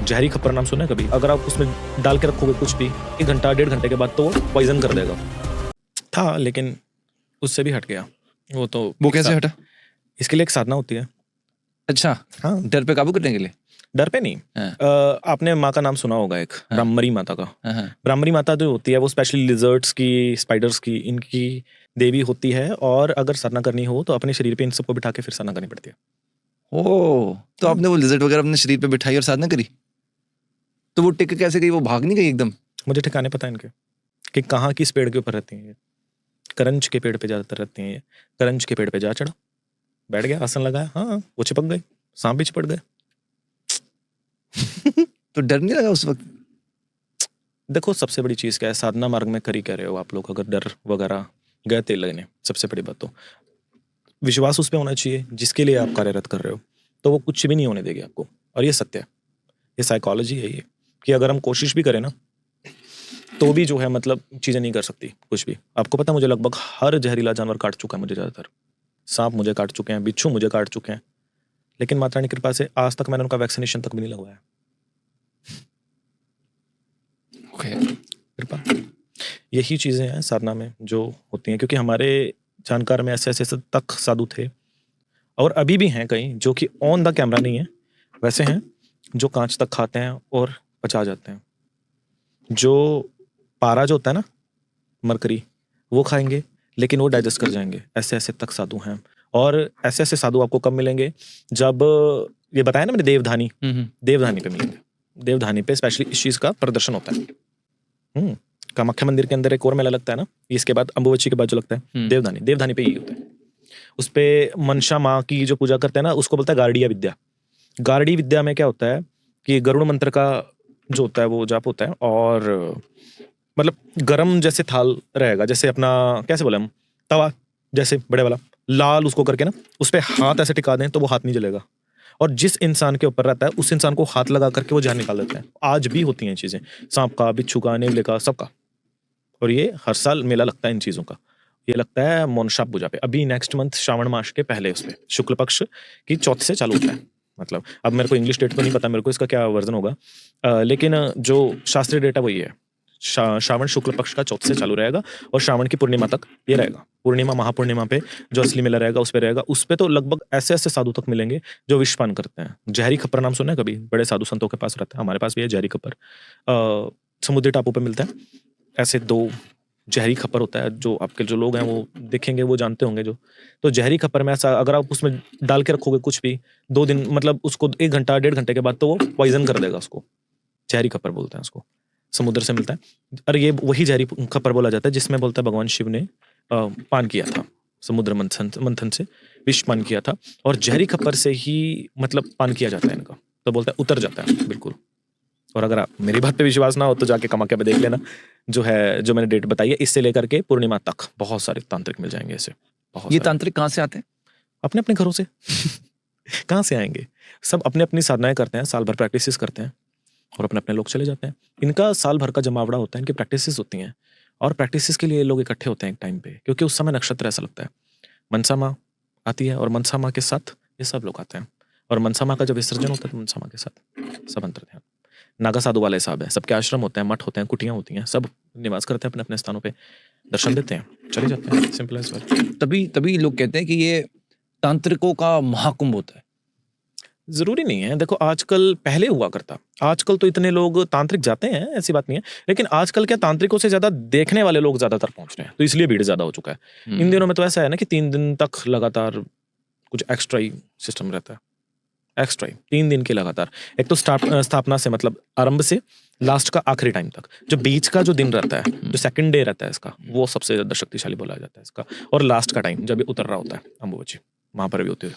जहरी खप्पर नाम सुना है कभी? अगर आप उसमें डाल के रखोगे कुछ भी 1 घंटा 1.5 घंटे के बाद तो वो पॉइजन कर देगा। था लेकिन उससे भी हट गया। वो कैसे हटा? इसके लिए एक साधना होती है। अच्छा, हाँ, डर पे काबू करने के लिए? डर पे नहीं। हाँ। आपने माँ का नाम सुना होगा एक, हाँ। ब्राह्मरी माता का। हाँ। ब्राह्मरी माता जो होती है वो स्पेशली लिजर्ड्स की, स्पाइडर्स की, इनकी देवी होती है। और अगर साधना करनी हो तो अपने शरीर पे इन सबको बिठा के फिर साधना करनी पड़ती है। ओह, तो आपने वो लिजर्ड वगैरह अपने शरीर पे बिठाई और साधना करी? तो वो टिक कैसे गई? वो भाग नहीं गई एकदम? मुझे ठिकाने पता है इनके कि कहाँ किस पेड़ के ऊपर रहती हैं ये। करंज के पेड़ पे ज्यादातर रहती हैं ये। करंज के पेड़ पे जा चढ़ा, बैठ गया, आसन लगाया, हाँ वो चिपक गई, सांप भी चिपट गए। तो डर नहीं लगा उस वक्त? देखो सबसे बड़ी चीज क्या है, साधना मार्ग में करी कह रहे हो आप लोग, अगर डर वगैरह गए तेल लगने, सबसे बड़ी बात तो विश्वास उस पर होना चाहिए जिसके लिए आप कार्यरत कर रहे हो, तो वो कुछ भी नहीं होने देगी आपको। और ये सत्य है, ये साइकोलॉजी है ये, कि अगर हम कोशिश भी करें ना तो भी जो है मतलब चीजें नहीं कर सकती कुछ भी। आपको पता है मुझे लगभग हर जहरीला जानवर काट चुका है, मुझे ज्यादातर सांप मुझे काट चुके हैं, बिच्छू मुझे काट चुके हैं, लेकिन माता रानी की कृपा से आज तक मैंने उनका वैक्सीनेशन तक भी नहीं लगवाया। कृपा, यही चीजें हैं साधना में जो होती हैं, क्योंकि हमारे जानकार में ऐसे ऐसे तक साधु थे और अभी भी हैं कई जो कि ऑन द कैमरा नहीं है, वैसे हैं जो कांच तक खाते हैं और पचा जाते हैं। जो पारा जो होता है ना, मरकरी, वो खाएंगे लेकिन वो डाइजेस्ट कर जाएंगे। ऐसे ऐसे तक साधु हैं। और ऐसे ऐसे साधु आपको कब मिलेंगे? जब ये बताया ना मैंने, देवधानी, देवधानी पे मिलेंगे। देवधानी पे स्पेशली इस चीज का प्रदर्शन होता है। कामाख्या मंदिर के अंदर एक और मेला लगता है ना, इसके बाद अम्बुबच्ची के बाद जो लगता है देवधानी, देवधानी पे ही होता है। उस पे मनसा माँ की जो पूजा करते हैं ना, उसको बोलता है गार्डिया विद्या। गार्डी विद्या में क्या होता है कि गरुड़ मंत्र का जो होता है वो जाप होता है, और मतलब गरम जैसे थाल रहेगा, जैसे अपना कैसे बोले हम, तवा जैसे बड़े वाला, लाल उसको करके ना उस पे हाथ ऐसे टिका दें तो वो हाथ नहीं जलेगा। और जिस इंसान के ऊपर रहता है उस इंसान को हाथ लगा करके वो जान निकाल देता है। आज भी होती हैं चीजें, सांप का, बिच्छू का, नेवले का, सबका। और ये हर साल मेला लगता है इन चीजों का। ये लगता है मोनशा पूजा पे, अभी नेक्स्ट मंथ श्रावण मास के पहले उस पे शुक्ल पक्ष की चौथ से चालू होता है। मतलब अब मेरे को इंग्लिश डेट तो नहीं पता मेरे को इसका क्या वर्जन होगा, लेकिन जो शास्त्रीय डेटा वही है। श्रावण शुक्ल पक्ष का चौथ से चालू रहेगा और श्रावण की पूर्णिमा तक ये रहेगा। पूर्णिमा, महापूर्णिमा पे जो असली मेला रहेगा उस पे रहेगा। उस पे तो लगभग ऐसे ऐसे साधु तक मिलेंगे जो विषपान करते हैं। जहरी खप्पर नाम सुना है कभी? बड़े साधु संतों के पास रहता है, हमारे पास भी है जहरी खप्पर। समुद्री टापू पे मिलता है। ऐसे 2 जहरी खप्पर होता है, जो आपके जो लोग हैं वो देखेंगे, वो जानते होंगे जो। तो जहरी खप्पर में ऐसा अगर आप उसमें डाल के रखोगे कुछ भी 2 दिन, मतलब उसको 1 घंटा 1.5 घंटे के बाद तो वो पॉइजन कर देगा उसको। जहरी खप्पर बोलते हैं उसको, समुद्र से मिलता है। और ये वही जहरी खप्पर बोला जाता है जिसमें बोलता है भगवान शिव ने पान किया था, समुद्र मंथन से विष पान किया था। और जहरी खप्पर से ही मतलब पान किया जाता है इनका, तो बोलता है उतर जाता है बिल्कुल। और अगर आप मेरी बात पे विश्वास ना हो तो जाके कामाख्या पे देख लेना, जो है, जो मैंने डेट बताई है, इससे लेकर के पूर्णिमा तक बहुत सारे तांत्रिक मिल जाएंगे ऐसे। ये तांत्रिक कहाँ से आते हैं? अपने अपने घरों से। कहाँ से आएंगे? सब अपने अपनी साधनाएं करते हैं, साल भर प्रैक्टिसेस करते हैं और अपने अपने लोग चले जाते हैं। इनका साल भर का जमावड़ा होता है, इनकी प्रैक्टिसेस होती हैं। और प्रैक्टिसेस के लिए लोग इकट्ठे होते हैं एक टाइम पे, क्योंकि उस समय नक्षत्र ऐसा लगता है। मनसा माँ आती है और मनसा माँ के साथ ये सब लोग आते हैं। और मनसा माँ का जब विसर्जन होता है तो मनसा माँ के साथ सब अंतर ध्यान। नागा साधु वाले साहब है, सबके आश्रम होते हैं, मठ होते हैं, कुटियां होती हैं, सब निवास करते हैं अपने अपने स्थानों पे, दर्शन देते हैं, चले जाते हैं। Simple as well. तभी लोग कहते हैं कि ये तांत्रिकों का महाकुंभ होता है। जरूरी नहीं है। देखो आजकल, पहले हुआ करता, आजकल तो इतने लोग तांत्रिक जाते हैं, ऐसी बात नहीं है, लेकिन आजकल क्या तांत्रिकों से ज्यादा देखने वाले लोग ज्यादातर पहुंच रहे हैं, तो इसलिए भीड़ ज्यादा हो चुका है। इन दिनों में तो ऐसा है ना कि 3 दिन तक लगातार कुछ एक्स्ट्रा ही सिस्टम रहता है। एक्स्ट्रा ही 3 दिन के लगातार। एक तो स्थापना से मतलब आरंभ से लास्ट का आखिरी टाइम तक, जो बीच का जो दिन रहता है, जो सेकंड डे रहता है इसका, वो सबसे ज्यादा शक्तिशाली बोला जाता है इसका। और लास्ट का टाइम जब ये उतर रहा होता है अम्बुबच्ची, वहां पर भी होती है।